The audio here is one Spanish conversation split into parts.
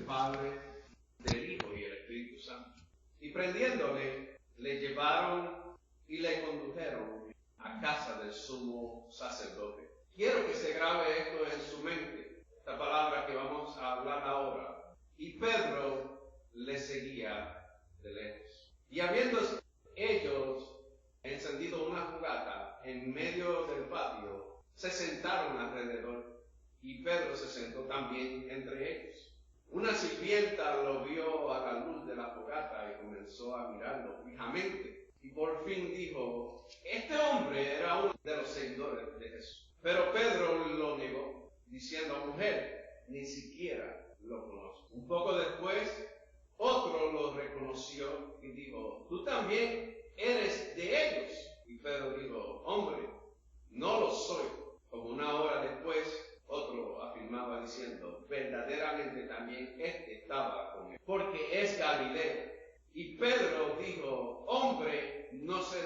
Padre, del Hijo y el Espíritu Santo. Y prendiéndole, le llevaron y le condujeron a casa del sumo sacerdote. Quiero que se grabe esto en su mente, esta palabra que vamos a hablar ahora. Y Pedro le seguía de lejos. Y habiendo ellos encendido una fogata en medio del patio, se sentaron alrededor, y Pedro se sentó también entre ellos. Una sirvienta lo vio a la luz de la fogata y comenzó a mirarlo fijamente. Y por fin dijo: este hombre era uno de los seguidores de Jesús. Pero Pedro lo negó, diciendo: mujer, ni siquiera lo conozco. Un poco después, otro lo reconoció y dijo: tú también eres de ellos. Y Pedro dijo: hombre, no lo soy. Como una hora después, otro afirmaba diciendo: verdaderamente también este estaba con él, porque es Galileo. Y Pedro dijo: hombre, no sé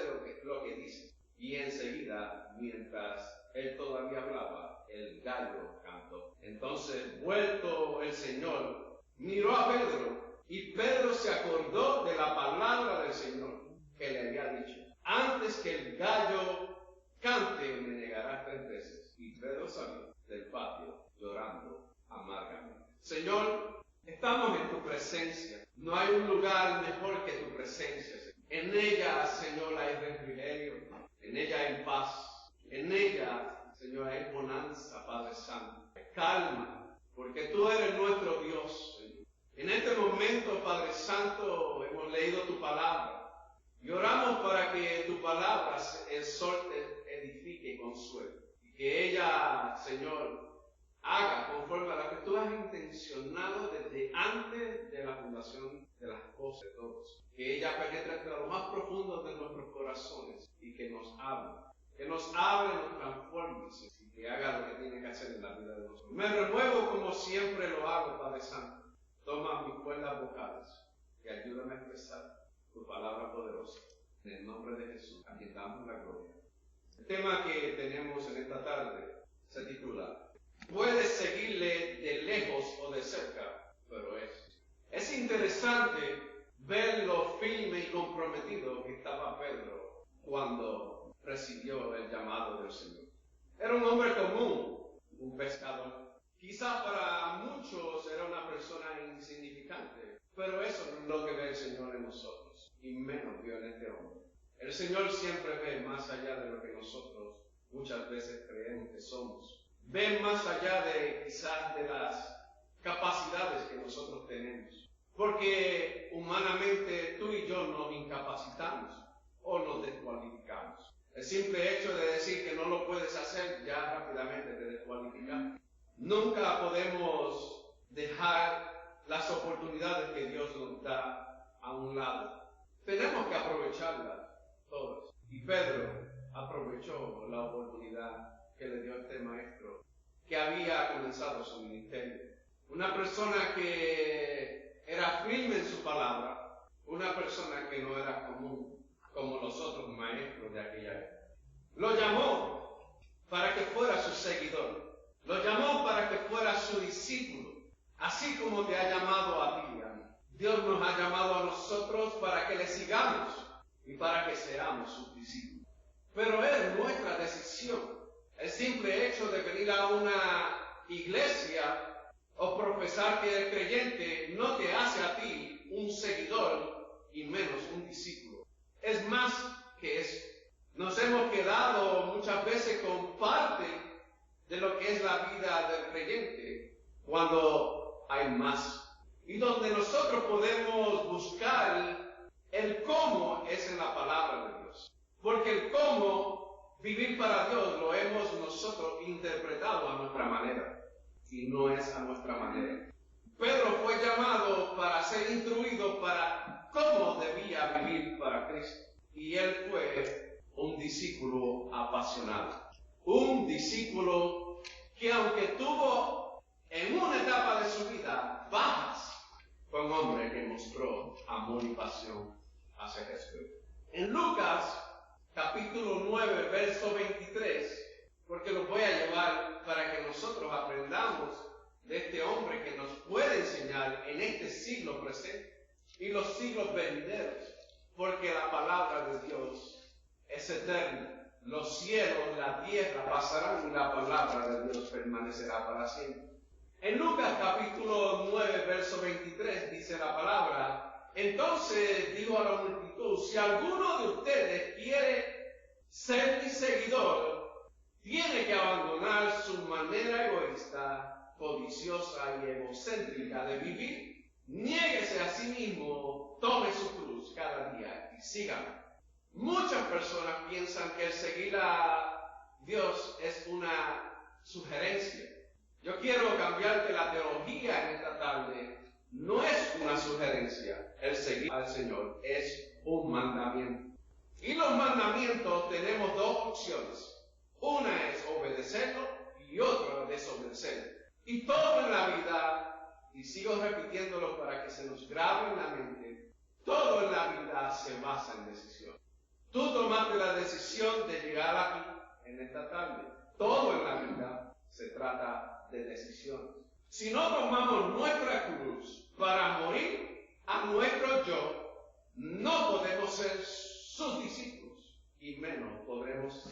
lo que dice. Y enseguida, mientras él todavía hablaba, el gallo cantó. Entonces, vuelto el Señor, miró a Pedro, y Pedro se acordó de la palabra del Señor que le había dicho: antes que el gallo cante, me negarás 3 veces. Y Pedro salió del patio llorando amargamente. Señor, estamos en tu presencia. No hay un lugar mejor que tu presencia. En ella, Señor, hay refrigerio. En ella hay paz. En ella, Señor, hay bonanza, Padre Santo. Calma, porque tú eres nuestro Dios, Señor. En este momento, Padre Santo, hemos leído tu palabra y oramos para que tu palabra exhorte, edifique y consuele. Y que ella, Señor, haga conforme a lo que tú has intencionado desde antes de la fundación de las cosas de todos. Que ella penetre hasta lo más profundo de nuestros corazones y que nos hable. Que nos hable, nos transforme y que haga lo que tiene que hacer en la vida de nosotros. Me renuevo como siempre lo hago, Padre Santo. Toma mis cuerdas vocales y ayúdame a expresar tu palabra poderosa. En el nombre de Jesús, a quien damos la gloria. El tema que tenemos en esta tarde se titula: puedes seguirle de lejos o de cerca, pero es interesante ver lo firme y comprometido que estaba Pedro cuando recibió el llamado del Señor. Era un hombre común, un pescador. Quizá para muchos era una persona insignificante, pero eso no es lo que ve el Señor en nosotros, y menos vio en este hombre. El Señor siempre ve más allá de lo que nosotros muchas veces creemos que somos. ven más allá de quizás de las capacidades que nosotros tenemos. Porque humanamente tú y yo nos incapacitamos o nos descualificamos. El simple hecho de decir que no lo puedes hacer ya rápidamente te descualifica. Nunca podemos dejar las oportunidades que Dios nos da a un lado. Tenemos que aprovecharlas todas. Y Pedro aprovechó la oportunidad que le dio este maestro que había comenzado su ministerio. Una persona que era firme en su palabra, una persona que no era común como los otros maestros de aquella época. Lo llamó para que fuera su seguidor, lo llamó para que fuera su discípulo, así como te ha llamado a ti y a mí. Dios nos ha llamado a nosotros para que le sigamos y para que seamos sus discípulos. Pero es nuestra decisión. El simple hecho de venir a una iglesia o profesar que eres creyente no te hace a ti un seguidor y menos un discípulo. Es más que eso. Nos hemos quedado muchas veces con parte de lo que es la vida del creyente cuando hay más. Y donde nosotros podemos buscar el cómo es en la palabra de Dios. Porque el cómo vivir para Dios lo hemos nosotros interpretado a nuestra manera. Y no es a nuestra manera. Pedro fue llamado para ser instruido para cómo debía vivir para Cristo. Y él fue un discípulo apasionado. Un discípulo que aunque tuvo en una etapa de su vida bajas, fue un hombre que mostró amor y pasión hacia Jesús. En Lucas, capítulo 9, verso 23, porque los voy a llevar para que nosotros aprendamos de este hombre que nos puede enseñar en este siglo presente y los siglos venideros, porque la palabra de Dios es eterna. Los cielos, la tierra pasarán y la palabra de Dios permanecerá para siempre. En Lucas capítulo 9, verso 23 dice la palabra: entonces dijo a la multitud, si alguno de ustedes quiere ser mi seguidor, tiene que abandonar su manera egoísta, codiciosa y egocéntrica de vivir. Niéguese a sí mismo, tome su cruz cada día y sígame. Muchas personas piensan que el seguir a Dios es una sugerencia. Yo quiero cambiarte la teología en esta tarde. No es una sugerencia. El seguir al Señor es un mandamiento. Y los mandamientos tenemos dos opciones. Una es obedecerlo y otra desobedecerlo. Y todo en la vida, y sigo repitiéndolo para que se nos grabe en la mente, todo en la vida se basa en decisión. Tú tomaste la decisión de llegar aquí en esta tarde. Todo en la vida se trata de decisiones. Si no tomamos nuestra cruz para morir a nuestro yo, no podemos ser sus discípulos y menos podremos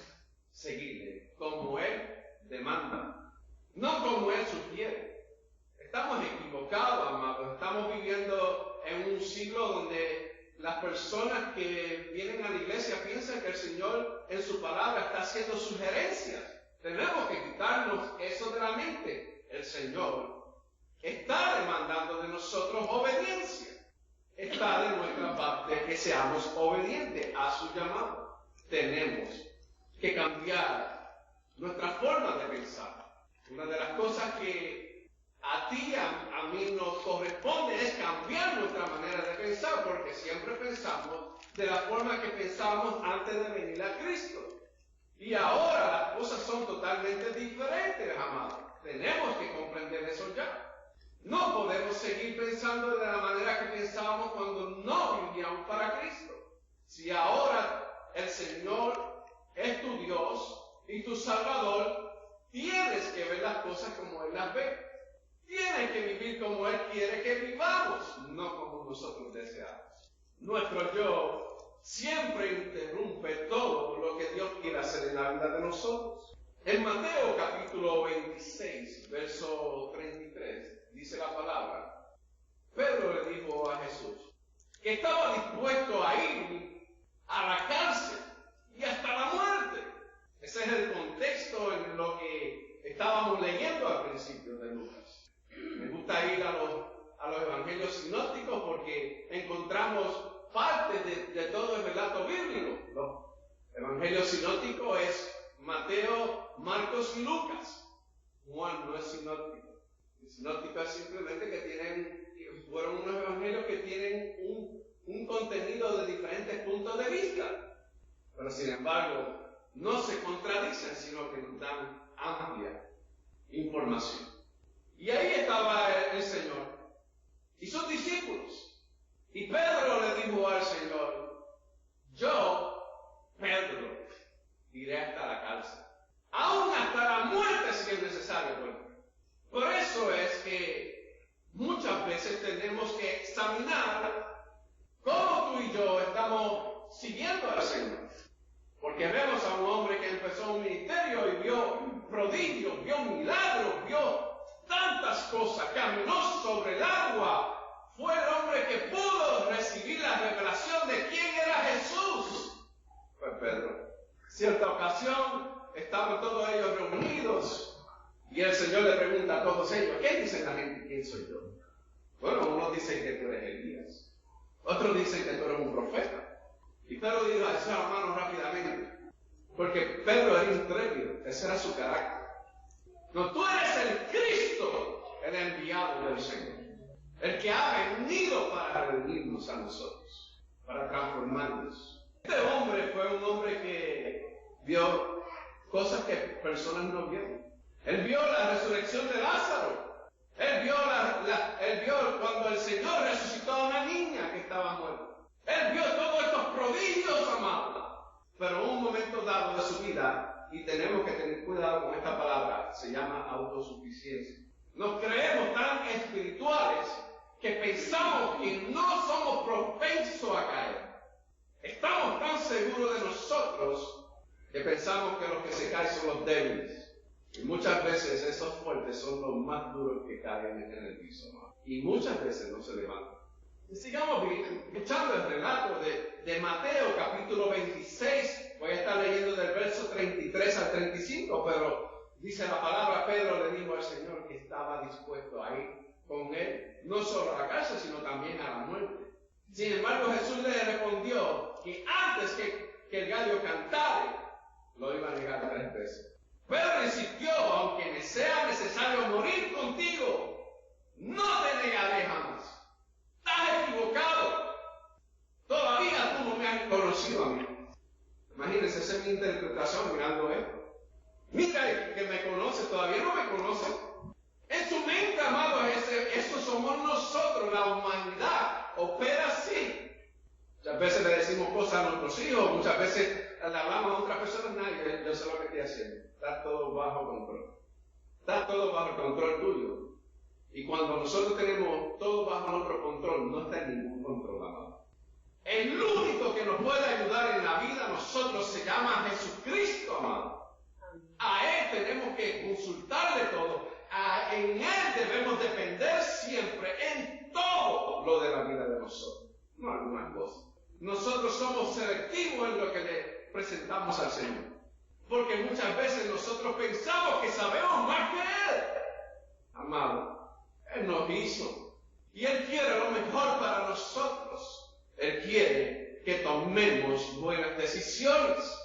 seguirle como Él demanda, no como Él sugiere. Estamos equivocados, amados. Estamos viviendo en un siglo donde las personas que vienen a la iglesia piensan que el Señor en su palabra está haciendo sugerencias. Tenemos que quitarnos eso de la mente. El Señor está demandando de nosotros obediencia. Está de nuestra parte que seamos obedientes a su llamado. Tenemos que cambiar nuestra forma de pensar. Una de las cosas que a ti y a mí nos corresponde es cambiar nuestra manera de pensar, porque siempre pensamos de la forma que pensábamos antes de venir a Cristo. Y ahora las cosas son totalmente diferentes, amados. Tenemos que comprender eso ya. No podemos seguir pensando de la manera que pensábamos cuando no vivíamos para Cristo. Si ahora el Señor es tu Dios y tu Salvador, tienes que ver las cosas como Él las ve. Tienes que vivir como Él quiere que vivamos, no como nosotros deseamos. Nuestro yo siempre interrumpe todo lo que Dios quiere hacer en la vida de nosotros. En Mateo capítulo 26, verso 33, dice la palabra: Pedro le dijo a Jesús que estaba dispuesto a ir a la cárcel y hasta la muerte. Ese es el contexto en lo que estábamos evangelios sinópticos porque encontramos parte de todo el relato bíblico. No. El evangelio sinóptico es Mateo, Marcos y Lucas. Juan no es sinóptico. El sinóptico es simplemente que fueron unos evangelios que tienen un contenido de diferentes puntos de vista. Pero sin embargo, no se contradicen, sino que nos dan amplia información. Y ahí estaba el Señor y sus discípulos. Y Pedro le dijo al Señor: yo, Pedro, iré hasta la cárcel, aún hasta la muerte si es necesario. Por eso es que muchas veces tenemos que examinar cómo tú y yo estamos siguiendo al Señor. Porque vemos a un hombre que empezó un ministerio y vio prodigios, vio milagros, vio tantas cosas, caminó sobre el agua. Fue el hombre que pudo recibir la revelación de quién era Jesús. Fue Pedro. Cierta ocasión estaban todos ellos reunidos y el Señor le pregunta a todos ellos: ¿qué dicen la gente? ¿Quién soy yo? Bueno, unos dicen que tú eres Elías, otros dicen que tú eres un profeta. Y Pedro dijo: alzó la mano rápidamente, porque Pedro era intrépido, ese era su carácter. No, tú eres el Cristo, el enviado del Señor, el que ha venido para reunirnos a nosotros, para transformarnos. Este hombre fue un hombre que vio cosas que personas no vieron. Él vio la resurrección de Lázaro. Él vio cuando el Señor resucitó a una niña que estaba muerta. Él vio todos estos prodigios, amados. Pero en un momento dado de su vida, y tenemos que tener cuidado con esta palabra, se llama autosuficiencia. Nos creemos tan espirituales que pensamos que no somos propensos a caer. Estamos tan seguros de nosotros que pensamos que los que se caen son los débiles. Y muchas veces esos fuertes son los más duros que caen en el piso, ¿no? Y muchas veces no se levantan. Y sigamos escuchando el relato de Mateo capítulo 26. Voy a estar leyendo del verso 33 al 35, pero dice la palabra: Pedro le dijo al Señor que estaba dispuesto a ir con él, no solo a la cárcel, sino también a la muerte. Sin embargo, Jesús le respondió que antes que el gallo cantara, lo iba a negar 3 veces. Pedro insistió: aunque me sea necesario morir contigo, no te negaré jamás. Estás equivocado. Todavía tú no me has conocido a mí. Imagínense, esa es mi interpretación mirando esto. Mira que me conoce, todavía no me conoce. En su mente, amado, eso somos nosotros, la humanidad opera así. Muchas veces le decimos cosas a nuestros hijos, muchas veces le hablamos a otras personas: nadie, yo sé lo que estoy haciendo. Está todo bajo control. Está todo bajo el control tuyo. Y cuando nosotros tenemos todo bajo nuestro control, no está en ningún control, amado. El único que nos puede ayudar en la vida a nosotros se llama Jesucristo, amado. A Él tenemos que consultarle todo. En Él debemos depender siempre en todo lo de la vida de nosotros. No algunas cosas. Nosotros somos selectivos en lo que le presentamos al Señor. Porque muchas veces nosotros pensamos que sabemos más que Él. Amado, Él nos hizo y Él quiere lo mejor para nosotros. Él quiere que tomemos buenas decisiones,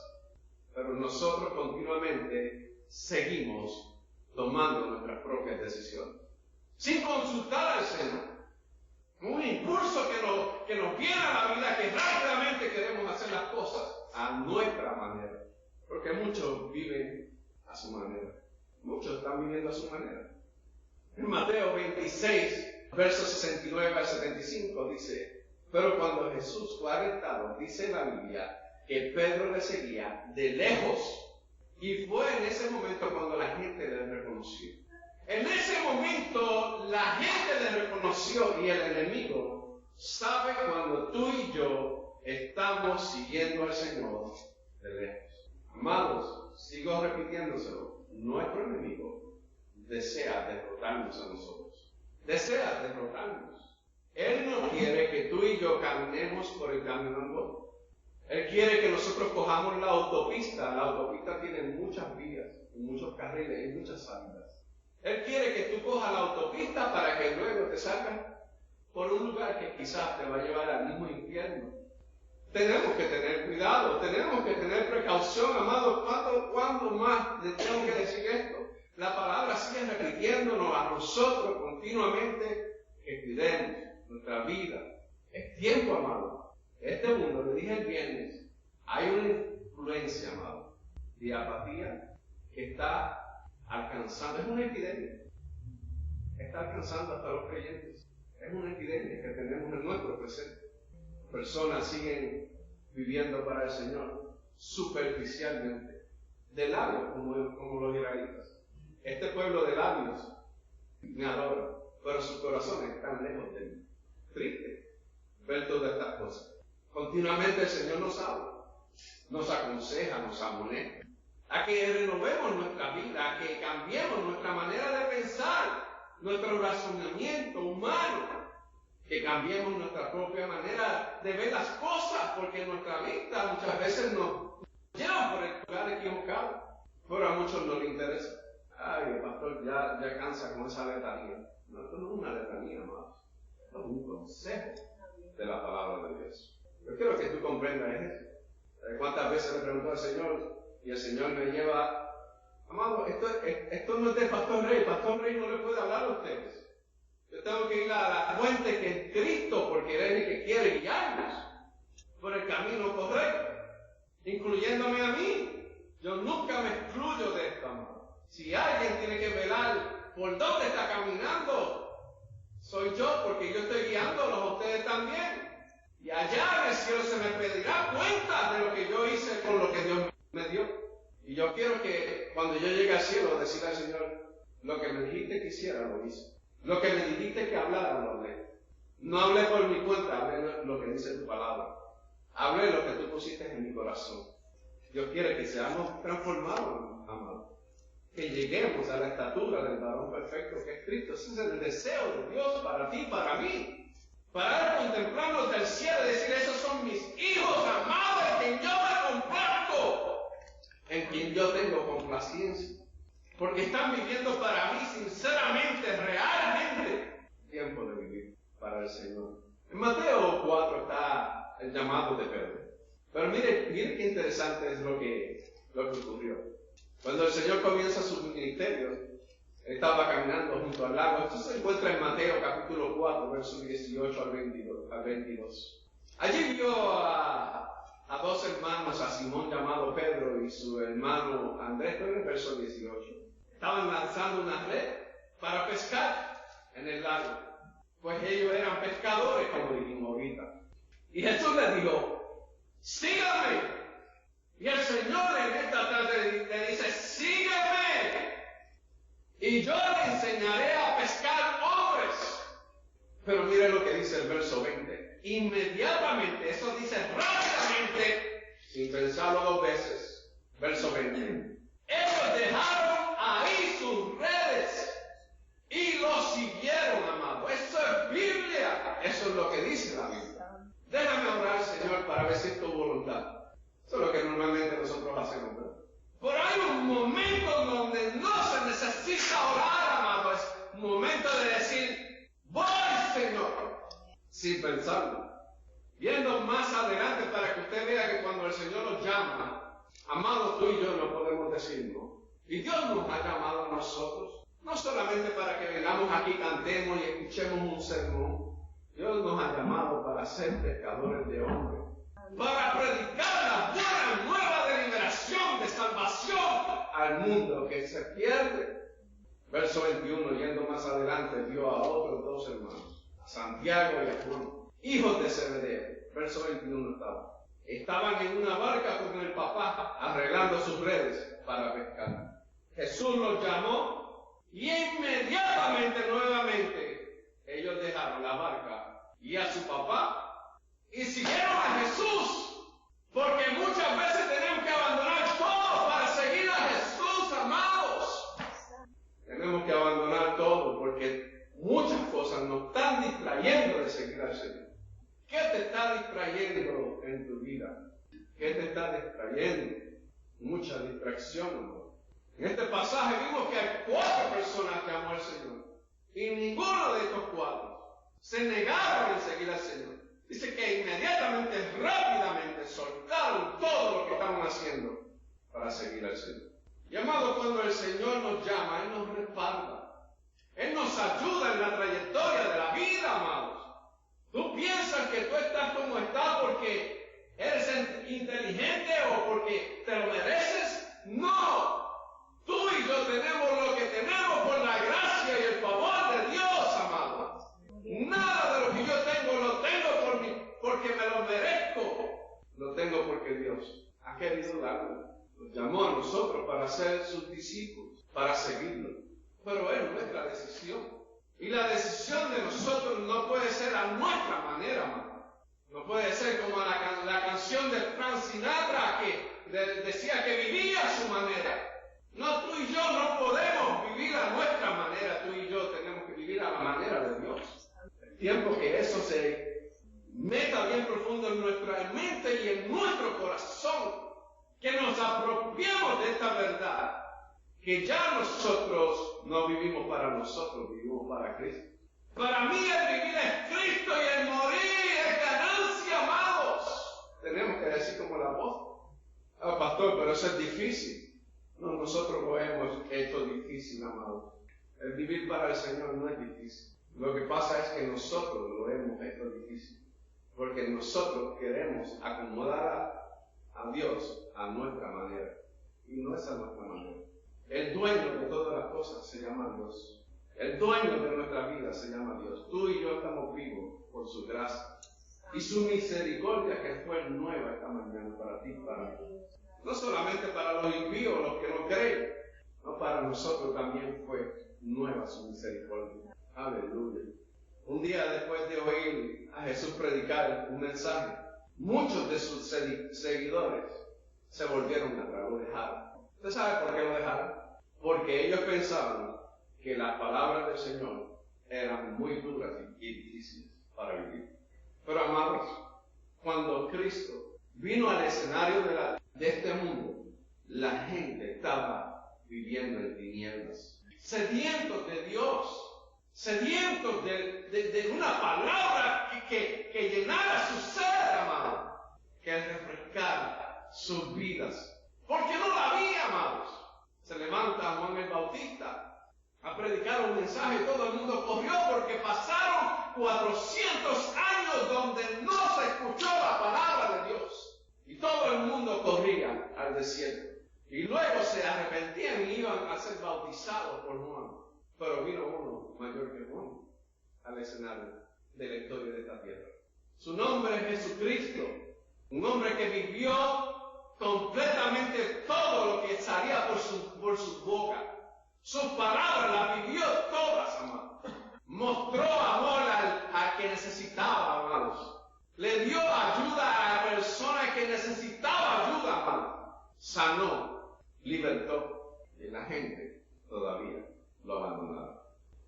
pero nosotros continuamente seguimos tomando nuestras propias decisiones sin consultar al Señor. Un impulso que nos viene a la vida, que rápidamente queremos hacer las cosas a nuestra manera, porque muchos viven a su manera. Muchos están viviendo a su manera. En Mateo 26, versos 69 al 75 dice: pero cuando Jesús fue arrestado, dice la Biblia que Pedro le seguía de lejos, y fue en ese momento cuando la gente le reconoció. En ese momento la gente le reconoció, y el enemigo sabe cuando tú y yo estamos siguiendo al Señor de lejos. Amados, sigo repitiéndoselo, nuestro enemigo desea derrotarnos a nosotros. Desea derrotarnos. Él no quiere que tú y yo caminemos por el camino angosto. Él quiere que nosotros cojamos la autopista. La autopista tiene muchas vías, muchos carriles y muchas salidas. Él quiere que tú cojas la autopista para que luego te salgas por un lugar que quizás te va a llevar al mismo infierno. Tenemos que tener cuidado, tenemos que tener precaución, amados. ¿Cuándo más les tengo que decir esto? La palabra sigue repitiéndonos a nosotros continuamente que cuidemos nuestra vida. Es tiempo, amado. Este mundo, le dije el viernes, hay una influencia, amado, de apatía que está alcanzando, es una epidemia, está alcanzando hasta los creyentes. Es una epidemia que tenemos en nuestro presente. Personas siguen viviendo para el Señor superficialmente, de labios, como los israelitas. Este pueblo de labios me adora, pero sus corazones están lejos de mí. Triste ver todas estas cosas. Continuamente el Señor nos habla, nos aconseja, nos amonesta, a que renovemos nuestra vida, a que cambiemos nuestra manera de pensar, nuestro razonamiento humano, que cambiemos nuestra propia manera de ver las cosas, porque nuestra vista muchas veces nos lleva por el lugar equivocado, pero a muchos no les interesa. Ay, el pastor ya cansa con esa letanía. No, esto no es una letanía más, esto es un consejo de la palabra de Dios. Yo quiero que tú comprendas eso. ¿Cuántas veces le pregunto al Señor y el Señor me lleva, amado, esto no es del pastor Rey, el pastor Rey no le puede hablar a ustedes. Yo tengo que ir a la fuente que es Cristo, porque Él es el que quiere guiarnos por el camino correcto, incluyéndome a mí. Yo nunca me excluyo de esto, amado. Si alguien tiene que velar por dónde está caminando, soy yo, porque yo estoy guiándolos a ustedes también. Y allá en el cielo se me pedirá cuenta de lo que yo hice con lo que Dios me dio. Y yo quiero que cuando yo llegue al cielo, decirle al Señor, lo que me dijiste que hiciera, lo hice. Lo que me dijiste que hablara, lo hablé. No hablé por mi cuenta, hablé lo que dice tu palabra. Hablé lo que tú pusiste en mi corazón. Dios quiere que seamos transformados, amados. Que lleguemos a la estatura del varón perfecto que es Cristo. Ese es el deseo de Dios para ti, para mí. Para contemplarnos del cielo y decir, esos son mis hijos amados, en quien yo me comparto, en quien yo tengo complacencia. Porque están viviendo para mí sinceramente, realmente, tiempo de vivir para el Señor. En Mateo 4 está el llamado de Pedro. Pero mire qué interesante es lo que ocurrió. Cuando el Señor comienza su ministerio, estaba caminando junto al lago. Esto se encuentra en Mateo capítulo 4, versos 18 al 22. Allí vio a dos hermanos, a Simón llamado Pedro y su hermano Andrés, pero en el verso 18. Estaban lanzando una red para pescar en el lago, pues ellos eran pescadores, como dijimos ahorita. Y Jesús les dijo, síganme. Y el Señor en esta tarde le dice, síganme. Y yo le enseñaré a pescar hombres. Pero mire lo que dice el verso 20. Inmediatamente, eso dice rápidamente, sin pensarlo dos veces. Verso 20. Ellos dejaron ahí sus redes y los siguieron, amado. Eso es Biblia. Eso es lo que dice la Biblia. Déjame orar, Señor, para ver si es tu voluntad. Eso es lo que normalmente nosotros hacemos, ¿verdad? Pero hay un momento donde no se necesita orar, amado. Es un momento de decir, voy, Señor, sin pensarlo. Viendo más adelante para que usted vea que cuando el Señor nos llama, amado, tú y yo no podemos decir no. Y Dios nos ha llamado a nosotros, no solamente para que vengamos aquí, cantemos y escuchemos un sermón. Dios nos ha llamado para ser pescadores de hombres, para predicar la buena nueva de liberación, de salvación al mundo que se pierde. Verso 21, yendo más adelante, vio a otros dos hermanos, a Santiago y a Juan, hijos de Zebedeo. Verso 21 estaban en una barca con el papá arreglando sus redes para pescar. Jesús los llamó y inmediatamente, nuevamente, ellos dejaron la barca y a su papá y siguieron a Jesús, porque muchas veces tenemos que abandonar todo para seguir a Jesús, amados. Tenemos que abandonar todo porque muchas cosas nos están distrayendo de seguir al Señor. ¿Qué te está distrayendo en tu vida? ¿Qué te está distrayendo? Mucha distracción, amor. En este pasaje vimos que hay 4 personas que amó al Señor y ninguno de estos 4 Se negaron en seguir al Señor. Dice que inmediatamente, rápidamente, soltaron todo lo que estaban haciendo para seguir al Señor. Y amado, cuando el Señor nos llama, Él nos respalda. Él nos ayuda en la trayectoria de la vida, amados. ¿Tú piensas que tú estás como estás porque eres inteligente o porque te lo mereces? No. Tú y yo tenemos lo que tenemos por la gracia y el favor de Dios, amado. Nada de lo que yo tengo lo tengo porque me lo merezco. Lo tengo porque Dios ha querido darlo. Nos llamó a nosotros para ser sus discípulos, para seguirlo. Pero es nuestra decisión. Y la decisión de nosotros no puede ser a nuestra manera, amado. No puede ser como la canción de Frank Sinatra que decía que vivía a su manera. No, tú y yo no podemos vivir a nuestra manera. Tú y yo tenemos que vivir a la manera de Dios. El tiempo que eso se meta bien profundo en nuestra mente y en nuestro corazón, que nos apropiemos de esta verdad, que ya nosotros no vivimos para nosotros, vivimos para Cristo. Para mí el vivir es Cristo y el morir es ganancia, amados. Tenemos que decir como el apóstol. Ah, pastor, pero eso es difícil. No, nosotros lo hemos hecho difícil, amados. El vivir para el Señor no es difícil. Lo que pasa es que nosotros lo hemos hecho difícil. Porque nosotros queremos acomodar a Dios a nuestra manera. Y no es a nuestra manera. El dueño de todas las cosas se llama Dios. El dueño de nuestra vida se llama Dios. Tú y yo estamos vivos por su gracia. Y su misericordia que fue nueva esta mañana para ti y para mí. No solamente para los impíos, los que no creen. No, para nosotros también fue nueva su misericordia. Aleluya. Un día después de oír a Jesús predicar un mensaje, muchos de sus seguidores se volvieron atrás, lo dejaron. ¿Usted sabe por qué lo dejaron? Porque ellos pensaban que las palabras del Señor eran muy duras y difíciles para vivir. Pero amados, cuando Cristo vino al escenario de este mundo, la gente estaba viviendo en tinieblas, sedientos de Dios, sedientos de una palabra que llenara su ser, amado, que refrescara sus vidas. Porque no la había, amados. Se levanta Juan el Bautista a predicar un mensaje y todo el mundo corrió porque pasaron 400 años donde no se escuchó la palabra de Dios. Y todo el mundo corría al desierto. Y luego se arrepentían y iban a ser bautizados por Juan. Pero vino uno mayor que Juan al escenario de la historia de esta tierra. Su nombre es Jesucristo. Un hombre que vivió completamente todo lo que salía por su boca. Sus palabras las vivió todas, amados. Mostró amor al que necesitaba, amados. Le dio ayuda a la persona que necesitaba ayuda, amados. Sanó, libertó. Y la gente todavía lo abandonaba.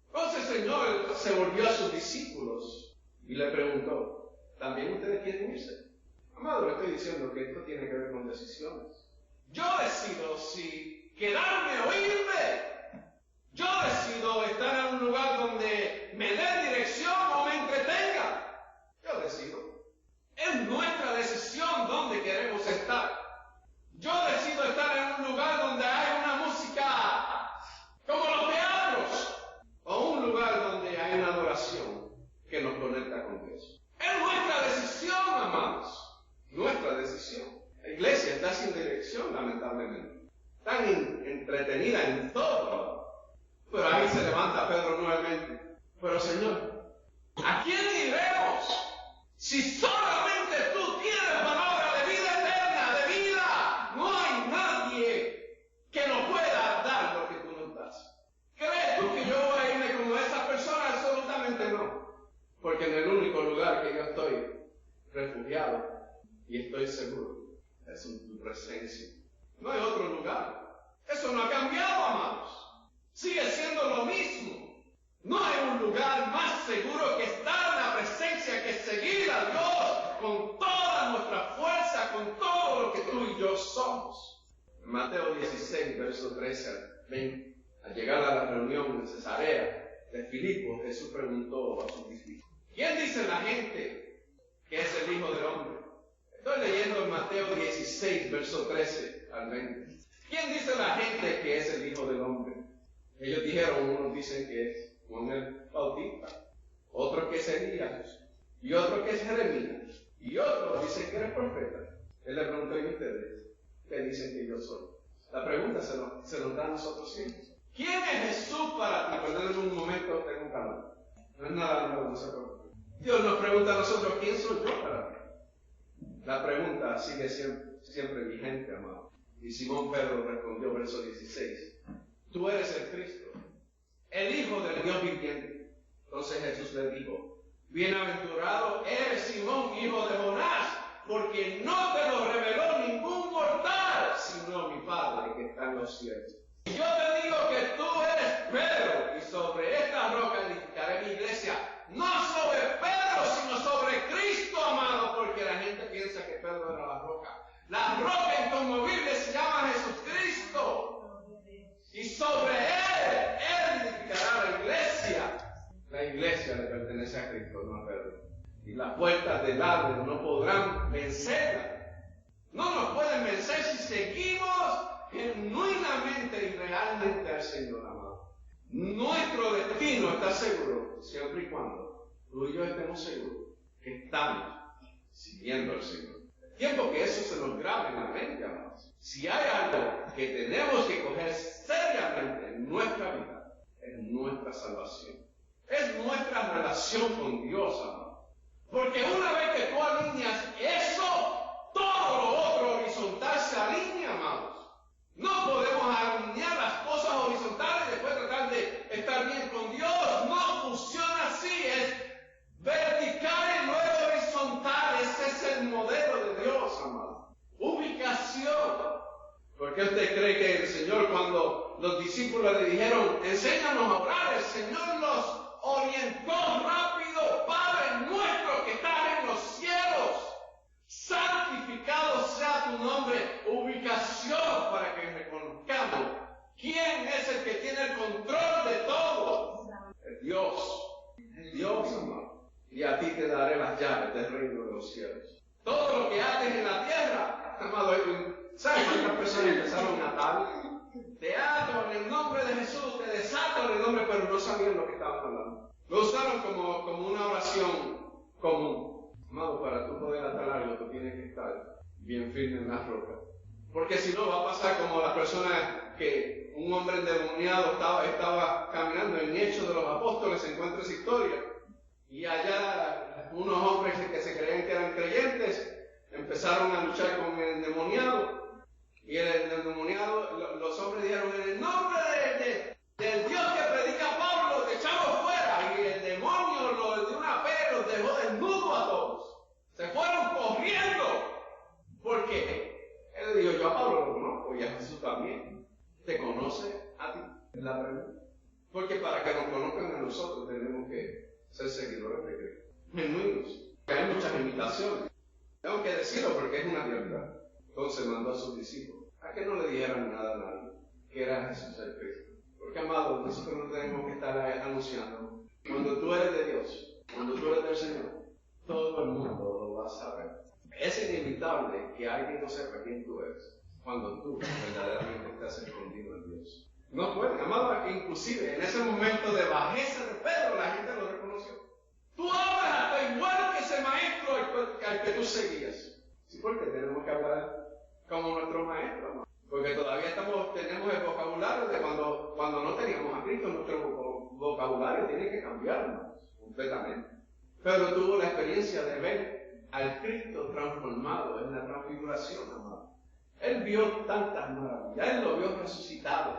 Entonces el Señor se volvió a sus discípulos y le preguntó, ¿también ustedes quieren irse? Amado, le estoy diciendo que esto tiene que ver con decisiones. Yo decido si quedarme o irme. Yo decido estar en un lugar donde me dé dirección o me entretenga. Yo decido. Es nuestra decisión dónde queremos estar. Yo decido estar en un lugar donde hay una música como los teatros o un lugar donde hay una adoración que nos conecta con Dios. Es nuestra decisión, amados. Nuestra decisión. La iglesia está sin dirección, lamentablemente. Tan entretenida en todo. Pero ahí se levanta Pedro nuevamente. Pero Señor, ¿a quién iremos? Si solamente tú tienes palabra de vida eterna, de vida, no hay nadie que nos pueda dar lo que tú nos das. ¿Crees tú que yo voy a irme como esa persona? Absolutamente no. Porque en el único lugar que yo estoy refugiado y estoy seguro es en tu presencia. No hay otro lugar. Eso no ha cambiado, amados. Sigue siendo lo mismo. No hay un lugar más seguro que estar en la presencia, que seguir a Dios con toda nuestra fuerza, con todo lo que tú y yo somos. En Mateo 16, verso 13 al 20, al llegar a la reunión de Cesarea de Filipo, Jesús preguntó a sus discípulos, ¿Quién dice la gente que es el Hijo del Hombre? Estoy leyendo en Mateo 16, verso 13 al 20. ¿Quién dice la gente que es el Hijo del Hombre? Ellos dijeron, unos dicen que es Juan el Bautista, otros que es Elías, y otros que es Jeremías, y otros dicen que eres profeta. Él le preguntó, ¿y ustedes qué dicen que yo soy? La pregunta se nos da a nosotros siempre. ¿Quién es Jesús para ti? Perdón, en un momento tengo calor. No es nada nuevo, no se preocupe. Dios nos pregunta a nosotros, ¿quién soy yo para ti? La pregunta sigue siempre vigente, amado. Y Simón Pedro respondió, verso 16, tú eres el Cristo, el Hijo del Dios viviente. Entonces Jesús le dijo, bienaventurado eres Simón, hijo de Jonás, porque no te lo reveló ningún mortal, sino mi Padre que está en los cielos. Y yo te digo que tú eres Pedro, y sobre esta roca edificaré mi iglesia, no sobre Pedro, sino sobre Cristo, amado, porque la gente piensa que Pedro era la roca. La roca inconmovible se llama Jesucristo, y sobre él edificará la iglesia. La iglesia le pertenece a Cristo, no a Pedro. Y las puertas del Hades no podrán vencerla. No nos pueden vencer si seguimos genuinamente y realmente al Señor, amado. Nuestro destino está seguro, siempre y cuando tú y yo estemos seguros que estamos siguiendo al Señor. Tiempo que eso se nos grabe en la mente, amados. Si hay algo que tenemos que coger seriamente en nuestra vida, es nuestra salvación. Es nuestra relación con Dios, amado. Porque una vez que tú alineas eso, todo lo otro horizontal se alinea, amados. No podemos alinear las cosas horizontales y después tratar de estar bien con Dios. No funciona así. Es vertical y luego horizontal. Ese es el modelo de Dios, amado. Ubicación. ¿Por qué usted cree que el Señor, cuando los discípulos le dijeron, enséñanos a orar, el Señor los orientó rápido? Padre nuestro que estás en los cielos, santificado sea tu nombre. Ubicación para que reconozcamos quién es el que tiene el control de todo. El Dios, amado. Y a ti te daré las llaves del reino de los cielos. Todo lo que haces en la tierra, amado, ¿sabes cuántas personas empezaron a atar? Te ato en el nombre de Jesús, te desato en el nombre, pero no sabían lo que estaban hablando. Lo usaron como una oración común. Amado, para tú poder atar algo, tú tienes que estar bien firme en la roca. Porque si no, va a pasar como la persona que un hombre endemoniado estaba caminando en Hechos de los Apóstoles, se encuentra esa historia. Y allá unos hombres que se creían que eran creyentes empezaron a luchar con el endemoniado. Y el endemoniado, los hombres dijeron, en el nombre del Dios que predica Pablo, te echamos fuera. Y el demonio de una vez los dejó desnudos a todos. Se fueron corriendo. ¿Por qué? Él le dijo, yo a Pablo lo conozco y a Jesús también. ¿Te conoce a ti? Es la pregunta. Porque para que nos conozcan a nosotros tenemos que ser seguidores de Cristo. Genuinos. Hay muchas imitaciones. Tengo que decirlo porque es una realidad. Entonces mandó a sus discípulos a que no le dijeran nada a nadie, que era Jesús el Cristo. Porque, amados, nosotros no tenemos que estar anunciando. Cuando tú eres de Dios, cuando tú eres del Señor, todo el mundo lo va a saber. Es inevitable que alguien no sepa quién tú eres cuando tú verdaderamente estás escondido en Dios. No puede, amado, inclusive en ese momento de bajeza de Pedro, la gente lo reconoció. Tú hablas hasta igual que ese maestro al que tú seguías. Sí, porque tenemos que hablar como nuestro maestro, amado. Porque todavía tenemos el vocabulario de cuando no teníamos a Cristo. Nuestro vocabulario tiene que cambiar completamente. Pero tuvo la experiencia de ver al Cristo transformado en la transfiguración, amado. Él vio tantas maravillas, él lo vio resucitado,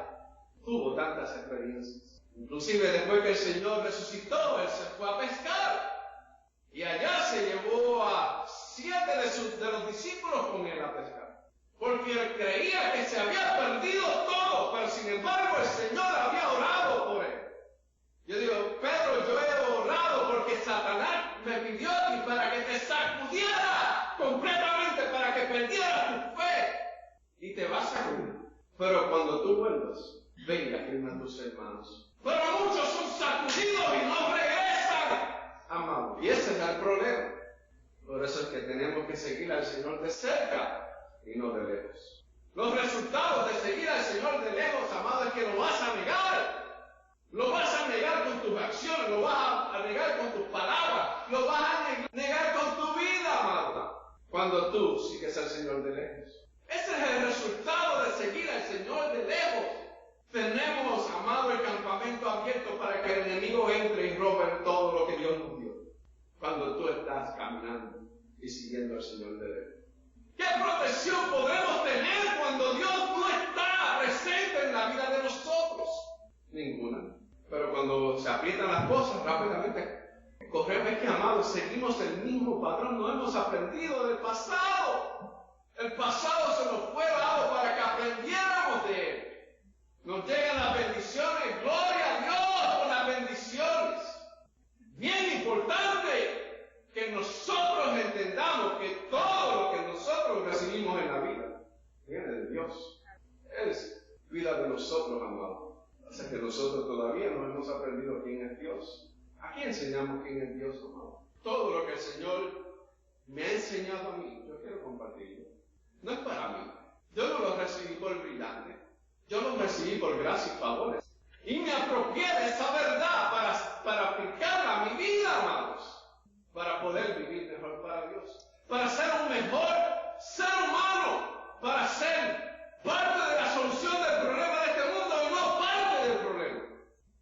tuvo tantas experiencias. Inclusive después que el Señor resucitó, él se fue a pescar. Y allá se llevó a 7 de los discípulos con él a pescar. Porque él creía que se había perdido todo, pero sin embargo el Señor había orado por él. Yo digo, Pedro, yo he orado porque Satanás me pidió a ti para que te sacudiera completamente, para que perdieras tu fe. Y te vas a sacudir. Pero cuando tú vuelvas, ven y afirma a tus hermanos. Pero muchos son sacudidos y no regresan amado. Y ese es el problema. Por eso es que tenemos que seguir al Señor de cerca y no de lejos. Los resultados de seguir al Señor de lejos, amado, es que lo vas a negar. Lo vas a negar con tus acciones, lo vas a negar con tus palabras, lo vas a negar con tu vida, amado, cuando tú sigues al Señor de lejos. Ese es el resultado de seguir al Señor de lejos. Tenemos, amado, el campamento abierto para que el enemigo entre y robe todo lo que Dios nos dio. Cuando tú estás caminando y siguiendo al Señor de lejos. ¿Qué protección podemos tener cuando Dios no está presente en la vida de nosotros? Ninguna. Pero cuando se aprietan las cosas, rápidamente corremos. Es que, amados, seguimos el mismo patrón, no hemos aprendido del pasado. El pasado se nos fue dado para que aprendiéramos de él. Nos llegan las bendiciones, gloria a Dios por las bendiciones. Bien importante que nosotros entendamos que todo lo que nosotros recibimos en la vida viene de Dios. Él cuida de nosotros, amados. O sea que nosotros todavía no hemos aprendido quién es Dios. ¿A quién enseñamos quién es Dios, amado? Todo lo que el Señor me ha enseñado a mí, yo quiero compartirlo. No es para mí. Yo no lo recibí por brillante. Yo lo recibí por gracia y favores. Y me apropié de esa verdad para aplicarla a mi vida, amados. Para poder vivir mejor para Dios. Para ser un mejor ser humano. Para ser parte de la solución del problema de este mundo y no parte del problema.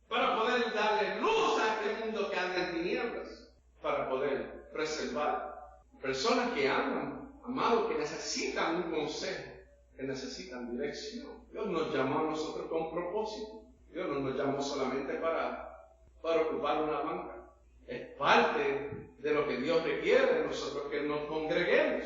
Para poder darle luz a este mundo que anda en tinieblas. Para poder preservar personas que andan, amados, que necesitan un consejo, que necesitan dirección. Dios nos llamó a nosotros con propósito. Dios no nos llamó solamente para ocupar una banca. Es parte de lo que Dios requiere de nosotros, que nos congreguemos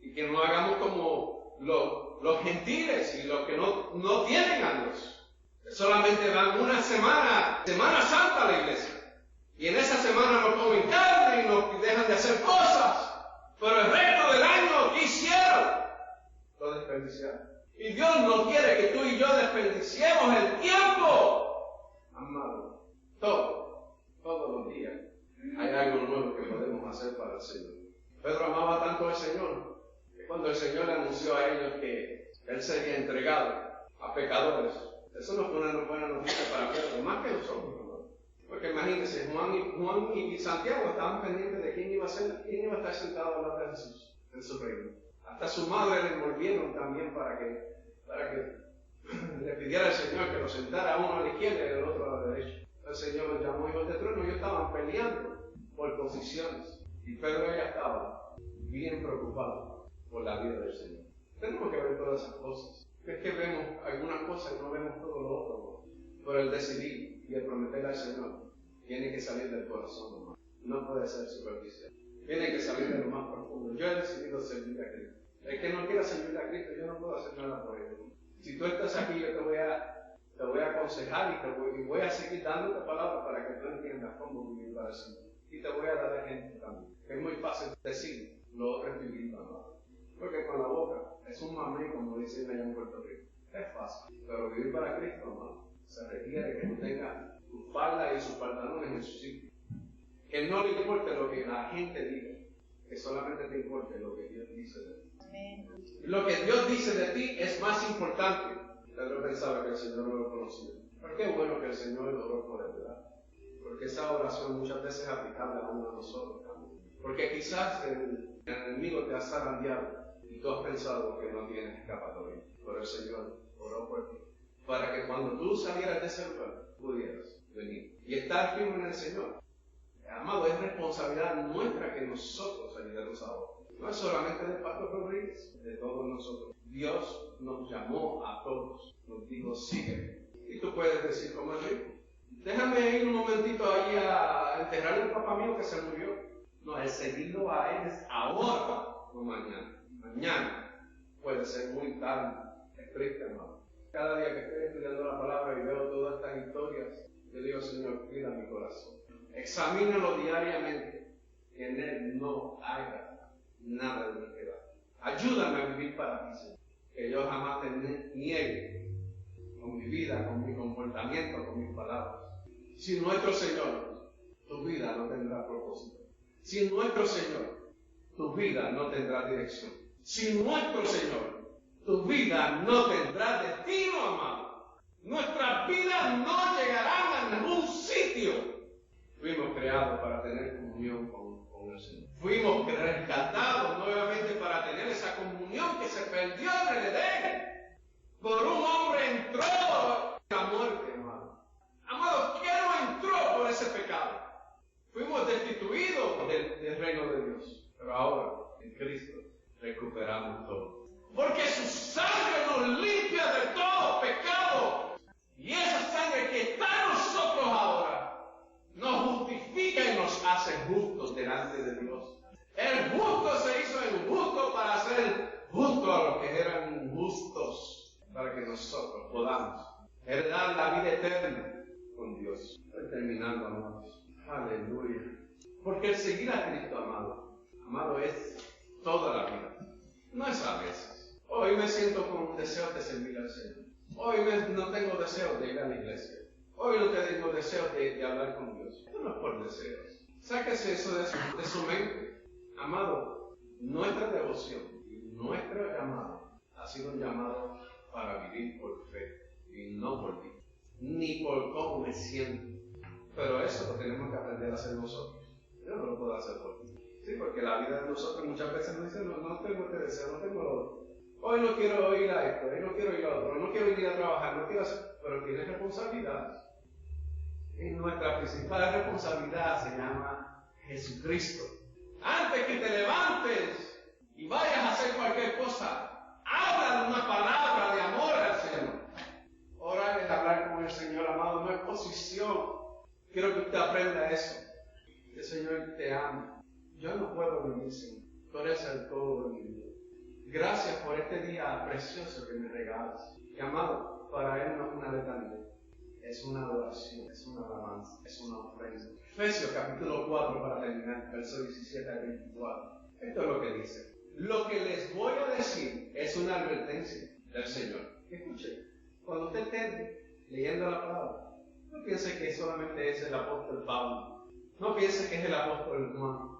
y que no hagamos como los gentiles y los que no tienen a Dios. Solamente van una Semana Santa a la iglesia. Y en esa semana no comen carne y no dejan de hacer cosas. Pero el resto del año, ¿qué hicieron? Lo desperdiciaron. Y Dios no quiere que tú y yo desperdiciemos el tiempo. Amado, todos los días hay algo nuevo que podemos hacer para el Señor. Pedro amaba tanto al Señor que cuando el Señor le anunció a ellos que Él sería entregado a pecadores, eso no fue una buena noticia para Pedro, más que nosotros. Porque imagínense, Juan y Santiago estaban pendientes de quién iba a estar sentado al lado de Jesús en su reino. Hasta su madre le envolvieron también para que le pidiera al Señor que lo sentara uno a la izquierda y el otro a la derecha. El Señor los llamó hijos de trueno y ellos estaban peleando por posiciones. Y Pedro ya estaba bien preocupado por la vida del Señor. Tenemos que ver todas esas cosas. Es que vemos algunas cosas y no vemos todo lo otro. Pero el decidir y el prometerle al Señor tiene que salir del corazón, hermano. No puede ser superficial. Tiene que salir de lo más profundo. Yo he decidido servir a Cristo. El que no quiera servir a Cristo, yo no puedo hacer nada por él. Si tú estás aquí, yo te voy a aconsejar y voy a seguir dándote palabras para que tú entiendas cómo vivir para el Señor. Y te voy a dar ejemplo también. Es muy fácil decir, lo otro es vivir para nada. Porque con la boca es un mamé, como dicen allá en Puerto Rico. Es fácil. Pero vivir para Cristo, hermano, se requiere que tú tengas tu falda y sus pantalones en su sitio. Que no le importe lo que la gente diga, que solamente te importe lo que Dios dice de ti. Amén. Lo que Dios dice de ti es más importante. Pedro pensaba que el Señor no lo conocía. Pero qué bueno que el Señor lo oró por él, ¿verdad? Porque esa oración muchas veces es aplicable a uno de nosotros también. Porque quizás el enemigo te ha zarandeado y tú has pensado que no tienes escapatoria. Pero el Señor oró por ti, para que cuando tú salieras de ese lugar, pudieras venir y estar firme en el Señor. Amado, es responsabilidad nuestra que nosotros ayudemos a otros. No es solamente del Pastor Rodríguez, de todos nosotros. Dios nos llamó a todos, nos dijo, sígueme. Y tú puedes decir como el rico, déjame ir un momentito ahí a enterrar al papá mío que se murió. No, el seguirlo a él es ahora, no mañana. Mañana puede ser muy tarde, estricta, hermano. Cada día que estoy estudiando la palabra y veo todas estas historias, yo digo, Señor, cuida mi corazón. Examínalo diariamente, que en él no haya nada de iniquidad. Ayúdame a vivir para ti, Señor. Que yo jamás te niegue con mi vida, con mi comportamiento, con mis palabras. Si nuestro Señor tu vida no tendrá propósito. Sin nuestro Señor, tu vida no tendrá dirección. Sin nuestro Señor, tu vida no tendrá destino, amado. Nuestras vidas no llegarán a ningún sitio. Fuimos creados para tener comunión con el Señor. Fuimos rescatados nuevamente para tener esa comunión que se perdió en el Edén. Por un hombre entró la muerte, amado. Amado, ¿quién no entró por ese pecado? Fuimos destituidos del reino de Dios. Pero ahora, en Cristo, recuperamos todo. Porque su sangre nos limpia de todo pecado. Y esa sangre que está en nosotros ahora, nos justifica y nos hace justos delante de Dios. El justo se hizo injusto para hacer justo a los que eran injustos, para que nosotros podamos heredar la vida eterna con Dios. Estoy terminando, amados. Aleluya. Porque el seguir a Cristo, amado, es toda la vida. No es a veces. Hoy me siento con deseos de servir al Señor. Hoy no tengo deseos de ir a la iglesia. Hoy no tengo deseos de hablar con Dios. Esto no es por deseos. Sáquese eso de su mente. Amado, nuestra devoción y nuestro llamado ha sido un llamado para vivir por fe y no por ti, ni por cómo me siento. Pero eso lo tenemos que aprender a hacer nosotros. Yo no lo puedo hacer por ti. Sí, porque la vida de nosotros muchas veces nos dice, no tengo este deseo, no tengo lo otro. Hoy no quiero ir a esto, hoy no quiero ir a otro, no quiero ir a trabajar, no quiero hacer... Pero tienes responsabilidades. Y nuestra principal responsabilidad se llama Jesucristo. Antes que te levantes y vayas a hacer cualquier cosa, habla una palabra de amor al Señor. Orar es hablar con el Señor, amado, no es posición. Quiero que usted aprenda eso. El Señor te ama. Yo no puedo vivir sin. Tú eres el todo de mi vida. Gracias por este día precioso que me regalas. Y amado, para Él no es una letanía. Es una adoración, es una alabanza, es una ofrenda. Efesios capítulo 4 para terminar, versos 17 al 24. Esto es lo que dice. Lo que les voy a decir es una advertencia del Señor. Escuche, cuando usted esté leyendo la palabra, no piense que solamente es el apóstol Pablo. No piense que es el apóstol Juan.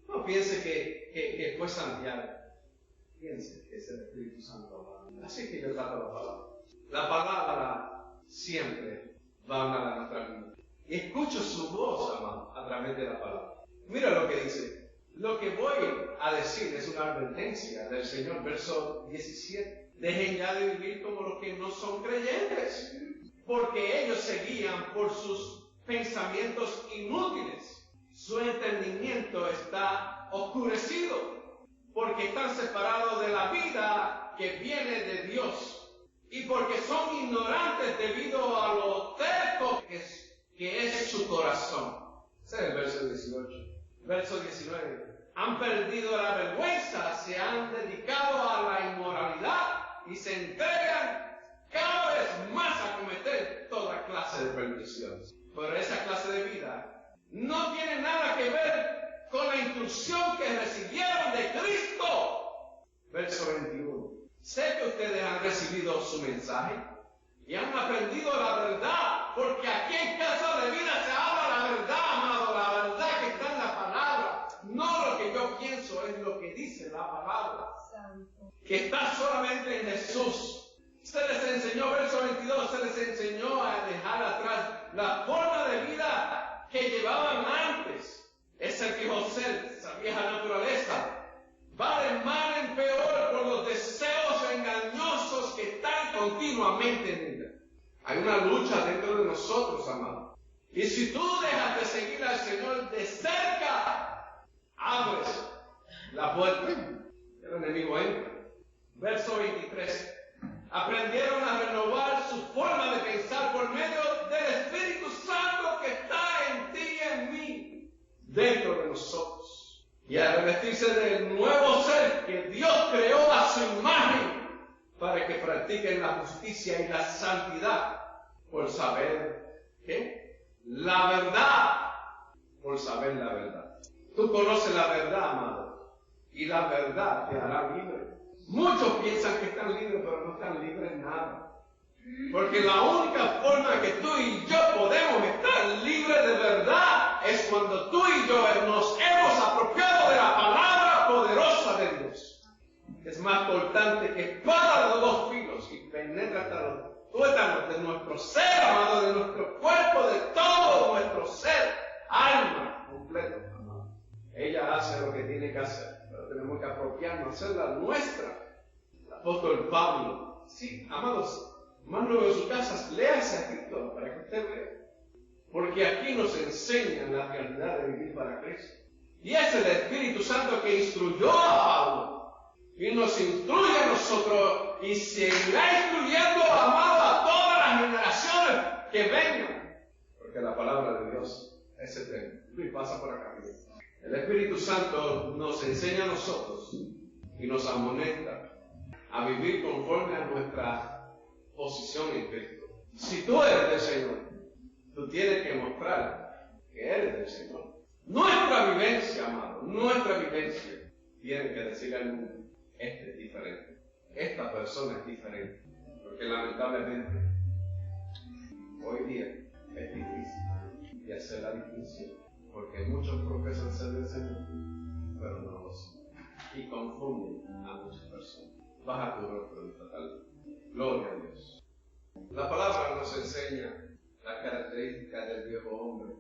No piense que fue Santiago. Piense que es el Espíritu Santo hablando. Así que yo trato la palabra. La palabra siempre va a hablar a nuestra vida. Y escucho su voz, amado, a través de la palabra. Mira lo que dice. Lo que voy a decir es una advertencia del Señor, verso 17. Dejen ya de vivir como los que no son creyentes, porque ellos se guían por sus pensamientos inútiles. Su entendimiento está oscurecido, porque están separados de la vida que viene de Dios, y porque son ignorantes debido a lo terco que es su corazón. Ese es el verso 18. Verso 19. Han perdido la vergüenza, se han dedicado a la inmoralidad y se entregan cada vez más a cometer toda clase de perversiones. Pero esa clase de vida no tiene nada que ver con la instrucción que recibieron de Cristo. Verso 21. Sé que ustedes han recibido su mensaje y han aprendido la verdad, porque aquí en Casa de Vida se habla la verdad, amado, la verdad que está en la palabra. No lo que yo pienso, es lo que dice la palabra. Que está solamente en Jesús. Se les enseñó, verso 22, se les enseñó a dejar atrás la forma de vida que llevaban antes. Ese viejo ser, esa vieja naturaleza, va de mal en peor por los deseos engañosos que están continuamente en ella. Hay una lucha dentro de nosotros, amado. Y si tú dejas de seguir al Señor de cerca, abres la puerta, el enemigo entra. Verso 23. Aprendieron a renovar su forma de pensar por medio del Espíritu Santo que está en ti y en mí, dentro de nosotros. Y a revestirse del nuevo ser que Dios creó a su imagen para que practiquen la justicia y la santidad por saber, ¿qué? La verdad, por saber la verdad. Tú conoces la verdad, amado, y la verdad te hará libre. Muchos piensan que están libres, pero no están libres en nada. Porque la única forma que tú y yo podemos estar libres de verdad es cuando más cortante que espada de dos filos y penetra hasta los tuétanos de nuestro ser, amado, de nuestro cuerpo, de todo nuestro ser, alma, completo, amado. Ella hace lo que tiene que hacer, pero tenemos que apropiarnos, hacerla nuestra. El apóstol Pablo, sí, amados, más luego en sus casas, léase a Cristo para que usted vea. Porque aquí nos enseñan la realidad de vivir para Cristo. Y es el Espíritu Santo que instruyó a Pablo y nos instruye a nosotros y seguirá instruyendo, amado, a todas las generaciones que vengan. Porque la palabra de Dios es eterna. Luis, pasa por acá. El Espíritu Santo nos enseña a nosotros y nos amonesta a vivir conforme a nuestra posición en Cristo. Si tú eres del Señor, tú tienes que mostrar que eres del Señor. Nuestra vivencia, amado, nuestra vivencia tiene que decirle al mundo, este es diferente, esta persona es diferente. Porque lamentablemente, hoy día es difícil de hacer la distinción. Porque muchos profesan ser del Señor, pero no lo son. Y confunden a muchas personas. Baja tu rostro y fatal. Gloria a Dios. La palabra nos enseña las características del viejo hombre,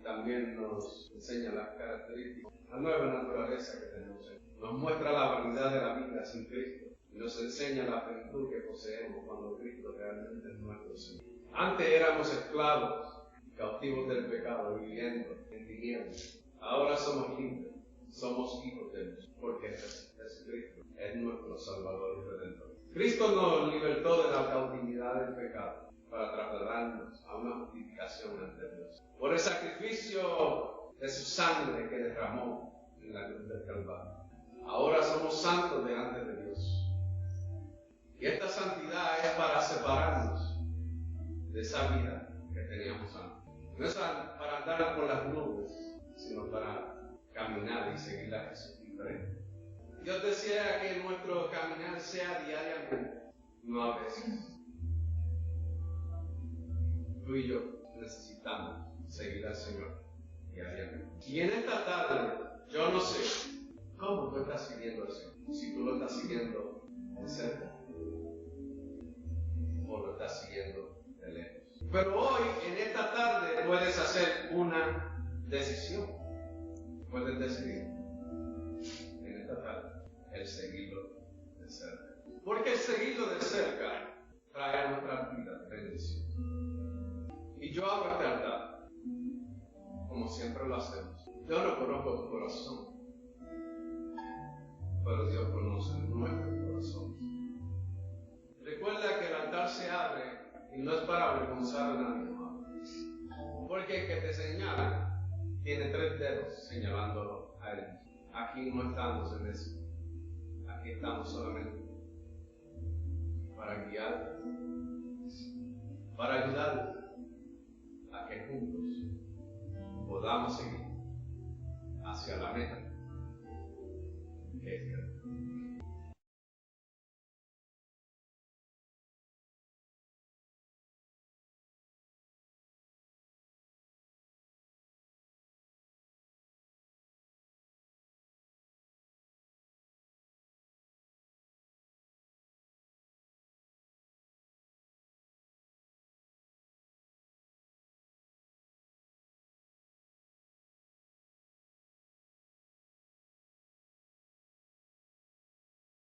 también nos enseña las características, la nueva naturaleza que tenemos. Nos muestra la vanidad de la vida sin Cristo y nos enseña la plenitud que poseemos cuando Cristo realmente es nuestro Señor. Antes éramos esclavos, cautivos del pecado, viviendo en tinieblas. Ahora somos libres, somos hijos de Dios, porque Jesucristo es nuestro Salvador y Redentor. Cristo nos libertó de la cautividad del pecado para trasladarnos a una justificación ante Dios. Por el sacrificio de su sangre que derramó en la cruz del Calvario. Ahora somos santos delante de Dios. Y esta santidad es para separarnos de esa vida que teníamos antes. No es para andar por las nubes, sino para caminar y seguir a Jesús diferente. Dios desea que nuestro caminar sea diariamente, no a veces. Tú y yo necesitamos seguir al Señor diariamente. Y en esta tarde, yo no sé cómo tú estás siguiendo al Señor. Si tú lo estás siguiendo de cerca o lo estás siguiendo de lejos. Pero hoy, en esta tarde, puedes hacer una decisión. Puedes decidir en esta tarde el seguirlo de cerca. Porque el seguirlo de cerca trae a nuestra vida bendición. Y yo abro este altar, como siempre lo hacemos. Yo no conozco tu corazón, pero Dios conoce nuestro corazón. Recuerda que el altar se abre y no es para avergonzar a nadie, hermano. Porque el que te señala tiene 3 dedos señalándolo a él. Aquí no estamos en eso. Aquí estamos solamente para guiarte, para ayudarte a que juntos podamos seguir hacia la meta que es